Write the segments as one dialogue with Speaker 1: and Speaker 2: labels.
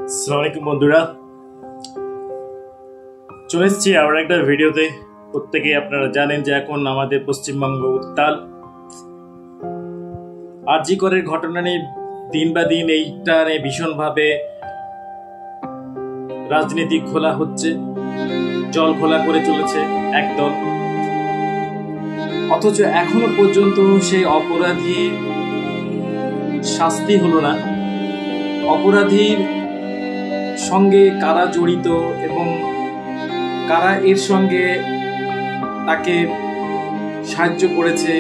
Speaker 1: আসসালামু আলাইকুম বন্ধুরা, চলে এসেছি আবার একটা ভিডিওতে। প্রত্যেকেই আপনারা জানেন যে এখন আমাদের পশ্চিমবঙ্গ উত্তাল। আরজি করের ঘটনা নিয়ে দিন বা দিন এইটা নিয়ে ভীষণভাবে রাজনীতি খোলা হচ্ছে, জল খোলা করে চলেছে একদল। অথচ এখনো পর্যন্ত সেই অপরাধী শাস্তি হলো না। অপরাধীর সঙ্গে কারা জড়িত এবং কারা এর সঙ্গে তাকে সাহায্য করেছে,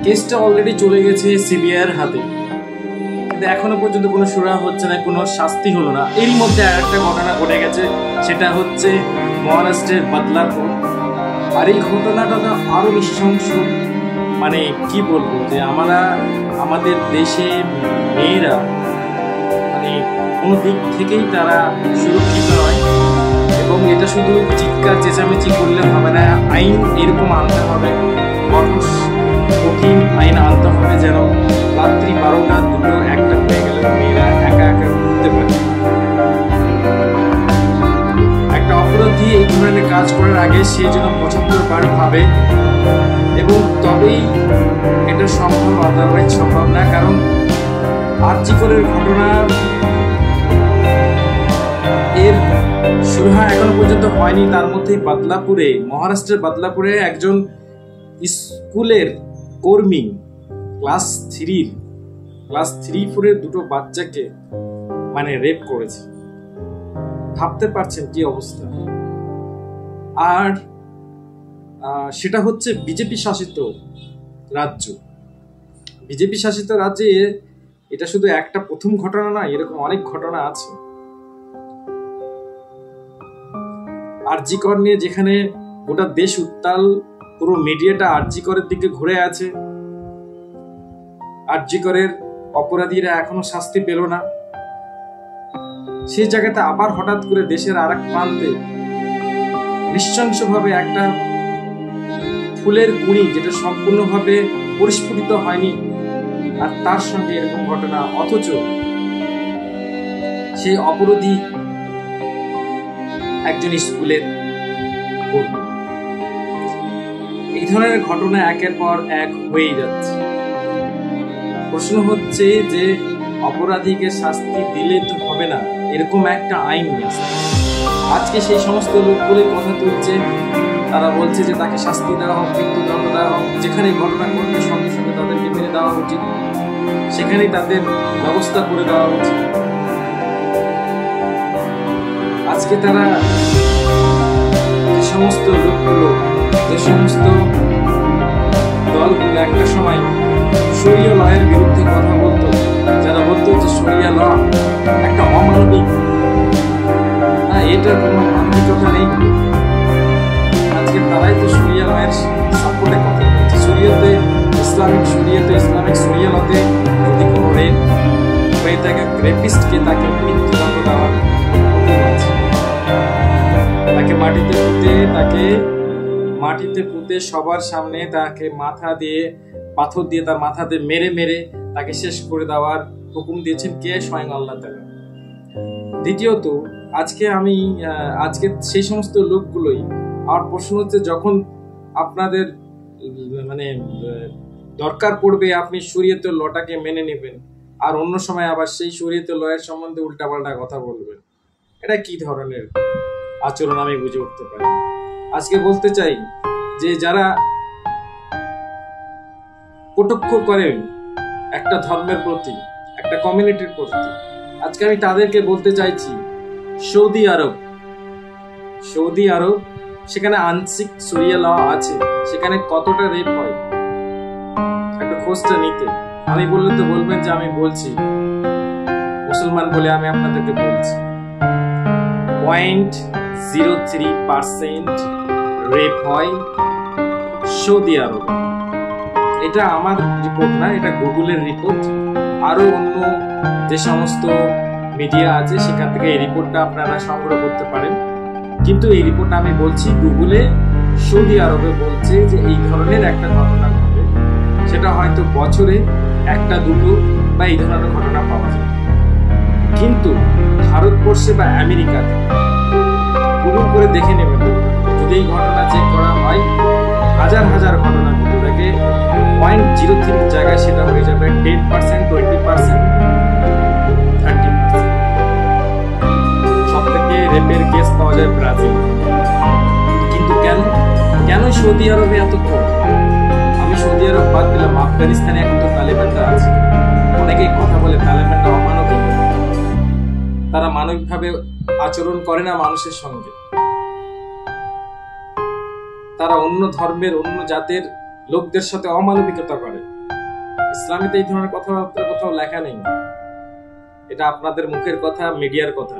Speaker 1: কেসটা অলরেডি চলে গেছে সিবিআইয়ের হাতে, কিন্তু এখনো পর্যন্ত কোনো সুরা হচ্ছে না, কোনো শাস্তি হলো না। এরই মধ্যে আর একটা ঘটনা ঘটে গেছে, সেটা হচ্ছে মহারাষ্ট্রের বদলাপুর। আর এই ঘটনাটা তো আরো নৃশংস। মানে কি বলবো, যে আমাদের দেশে মেয়েরা কোনো দিক থেকেই তারা সুরক্ষিত নয়। এবং এটা শুধু চিৎকার চেঁচামেচি করলে হবে না, আইন এরকম আনতে হবে, কঠিন আইন আনতে হবে, যেন রাত্রি 12টা 2টো 1টা হয়ে গেলে মেয়েরা একা একা ঘুরতে পারে। একটা অপরাধী এই ধরনের কাজ করার আগে সে যেন 75 বার ভাবে, এবং তবেই এটা সম্ভব, আদারওয়াইজ সম্ভব না। কারণ আরজি করের ঘটনা এর শুরু এখনো পর্যন্ত হয়নি। তার মধ্যে বদলাপুরে, মহারাষ্ট্রের বদলাপুরে একজন স্কুলের কর্মী ক্লাস 3-4 দুটো বাচ্চাকে রেপ করেছে। ভাবতে পারছেন কি অবস্থা? আর সেটা হচ্ছে বিজেপি শাসিত রাজ্য। বিজেপি শাসিত রাজ্যে এটা শুধু একটা প্রথম ঘটনা না, এরকম অনেক ঘটনা আছে। আরজি কর নিয়ে যেখানে গোটা দেশ উত্তাল, পুরো মিডিয়াটা আরজি করের দিকে ঘুরে আছে। আরজি করের অপরাধীরা এখনো শাস্তি পেল না। সেই জায়গাতে আবার হঠাৎ করে দেশের আরেক প্রান্তে নৃশংসভাবে একটা ফুলের কুঁড়ি, যেটা সম্পূর্ণভাবে পরিস্ফুটিত হয়নি, আর তার সঙ্গে এরকম ঘটনা। অথচ সেই অপরাধী একজন স্কুলের কর্মী। এই ধরনের ঘটনা একের পর এক হয়েই যাচ্ছে। প্রশ্ন হচ্ছে যে অপরাধীকে শাস্তি দিলে তো হবে না, এরকম একটা আইন নিয়ে আসে। আজকে সেই সমস্ত লোকগুলোই কথা তুলছে, তারা বলছে যে তাকে শাস্তি দেওয়া হোক, মৃত্যুদণ্ড দেওয়া হোক, যেখানে ঘটনা ঘটবে সঙ্গে সঙ্গে তাদেরকে মেরে দেওয়া উচিত, সেখানেই তাদের ব্যবস্থা করে দেওয়া উচিত। আজকে তারা যে সমস্ত লোকগুলো, যে সমস্ত দলগুলো একটা সময় শরিয়া লয়ের বিরুদ্ধে কথা বলতো, যারা বলতো যে শরিয়া ল একটা অমানবিক, এটার কোনো মানবিকতা নেই, আজকে তারাই তো শরিয়া লয়ের সাপোর্টে কথা বলছে। ইসলামিক শরিয়া লতে যদি কোনো রেপ হয়ে থাকে, রেপিস্টকে তাকে মৃত্যুদণ্ড দেওয়ার হুকুম আছে। তাকে মাটিতে পুঁতে সবার সামনে তাকে পাথর দিয়ে তার মাথাতে মেরে তাকে শেষ করে দেওয়ার হুকুম দিয়েছেন কে? স্বয়ং আল্লাহ তাআলা। দ্বিতীয়ত, আজকে সেই সমস্ত লোকগুলোই, আমার প্রশ্ন হচ্ছে, যখন আপনাদের দরকার পড়বে আপনি শরীয়তের লটাকে মেনে নেবেন, আর অন্য সময় আবার সেই শরীয়তের লয়ের সম্বন্ধে উল্টাপাল্টা কথা বলবেন। এটা কি ধরনের আচরণ আমি বুঝে উঠতে পারি। আজকে বলতে চাই যে যারা কটাক্ষ করেন একটা ধর্মের প্রতি, একটা কমিউনিটির প্রতি, আজকে আমি তাদেরকে বলতে চাইছি, সৌদি আরব সেখানে আংশিক শরিয়া ল আছে, সেখানে কতটা রেপ হয় একটা খোঁজটা নিতে। আমি বললে তো বলবেন যে আমি বলছি, মুসলমান বলে আমি আপনাদেরকে বলছি, 0.03% রেপ হয় সৌদি আরবে। এটা আমার রিপোর্ট না, এটা গুগলের রিপোর্ট। আরো অন্য যে সমস্ত মিডিয়া আছে সেখান থেকে এই রিপোর্টটা আপনারা সংগ্রহ করতে পারেন, কিন্তু এই রিপোর্টটা আমি বলছি গুগলে সৌদি আরবে বলছে যে এই ধরনের একটা ঘটনা ঘটে, সেটা হয়তো বছরে 1-2 বা এই ধরনের ঘটনা পাওয়া যায়। কিন্তু ভারতবর্ষে বা আমেরিকাতে গুগল করে দেখে নেবেন, যদি এই ঘটনা চেক করা হয়, হাজার হাজার ঘটনা ঘটে থাকে, 0.03 জায়গায় সেটা হয়ে যাবে 10%, 20%, 30%। সব থেকে রেপের কেস পাওয়া যায় ব্রাজিল। কিন্তু কেন কেন সৌদি আরবে এত কম? আমি সৌদি আরব বাদ দিলাম, আফগানিস্তানে এখন তো তালেবানরা আছে। অনেকেই কথা বলে তালেবানরা অমানবিক, তারা মানবিকভাবে আচরণ করে না মানুষের সঙ্গে, তারা অন্য ধর্মের অন্য জাতের লোকদের সাথে অমানবিকতা করে। ইসলামেতে এই ধরনের কথাবার্তা কোথাও লেখা নেই, এটা আপনাদের মুখের কথা, মিডিয়ার কথা।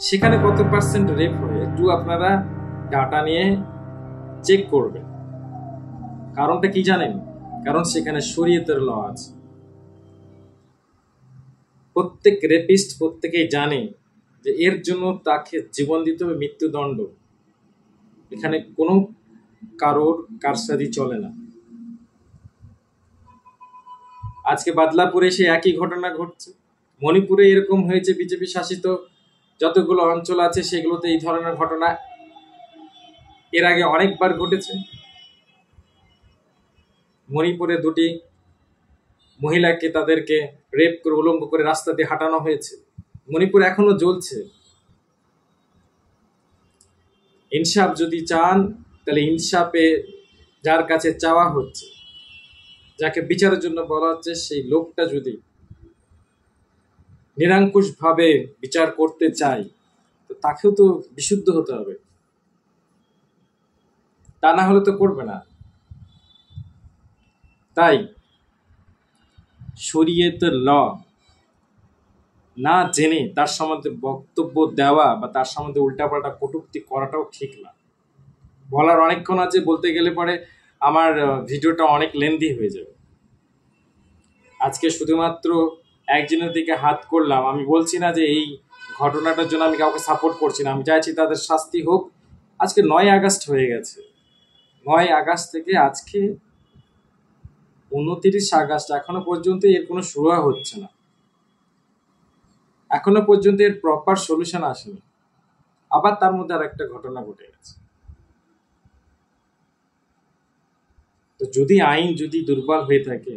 Speaker 1: সেখানে কত পার্সেন্ট রেপ হয় একটু আপনারা ডাটা নিয়ে চেক করবেন। কারণটা কি জানেন? কারণ সেখানে শরীয়তের ল আছে। প্রত্যেক রেপিস্ট প্রত্যেকেই জানে যে এর জন্য তাকে জীবন দিতে হবে, মৃত্যুদণ্ড। এখানে কোনো কারোর কারসাজি চলে না। আজকে বাদলাপুরে সে একই ঘটনা ঘটছে, মণিপুরে এরকম হয়েছে। বিজেপি শাসিত যতগুলো অঞ্চল আছে সেগুলোতে এই ধরনের ঘটনা এর আগে অনেকবার ঘটেছে। মণিপুরে 2টি মহিলাকে তাদেরকে রেপ করে উলঙ্গ করে রাস্তা দিয়ে হাঁটানো হয়েছে। মণিপুর এখনো জ্বলছে। ইনসাফ যদি চান তাহলে ইনসাফে যার কাছে চাওয়া হচ্ছে, যাকে বিচারের জন্য বলা হচ্ছে, সেই লোকটা যদি নিরঙ্কুশ ভাবে বিচার করতে চায় তো তাকেও তো বিশুদ্ধ হতে হবে, তা না হলে তো করবে না। তাই শরীয়তের ল না জেনে তার সম্বন্ধে বক্তব্য দেওয়া বা তার সম্বন্ধে উল্টাপাল্টা কটূক্তি করাটাও ঠিক না। বলার অনেকক্ষণ আছে, বলতে গেলে পরে আমার ভিডিওটা অনেক লেন্দি হয়ে যাবে। আজকে শুধুমাত্র একজনের দিকে হাত করলাম। আমি বলছি না যে এই ঘটনাটার জন্য আমি কাউকে সাপোর্ট করছি না, আমি চাইছি তাদের শাস্তি হোক। আজকে 9 আগস্ট হয়ে গেছে, 9 আগস্ট থেকে আজকে 29 আগস্ট, এখনো পর্যন্ত এর কোনো সুরাহা হচ্ছে না, এখনো পর্যন্ত এর প্রপার সলিউশন আসেনি। আবার তার মধ্যে আর একটা ঘটনা ঘটে গেছে। তো যদি আইন যদি দুর্বল হয়ে থাকে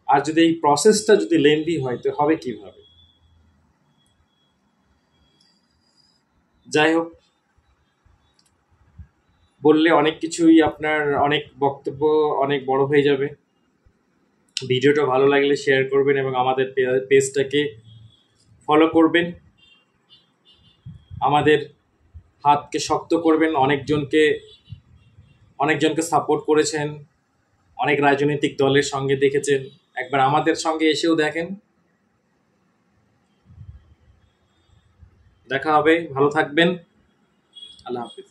Speaker 1: আর যদি এই প্রসেসটা যদি লেন্দি হয় তো হবে কিভাবে? যাই হোক, বললে অনেক কিছুই আপনার অনেক বক্তব্য অনেক বড় হয়ে যাবে। ভিডিওটা ভালো লাগলে শেয়ার করবেন এবং আমাদের পেজটাকে ফলো করবেন, আমাদের হাতকে শক্ত করবেন। অনেকজনকে সাপোর্ট করেছেন, অনেক রাজনৈতিক দলের সঙ্গে দেখেছেন, একবার আমাদের সঙ্গে এসেও দেখেন। দেখা হবে, ভালো থাকবেন, আল্লাহ হাফিজ।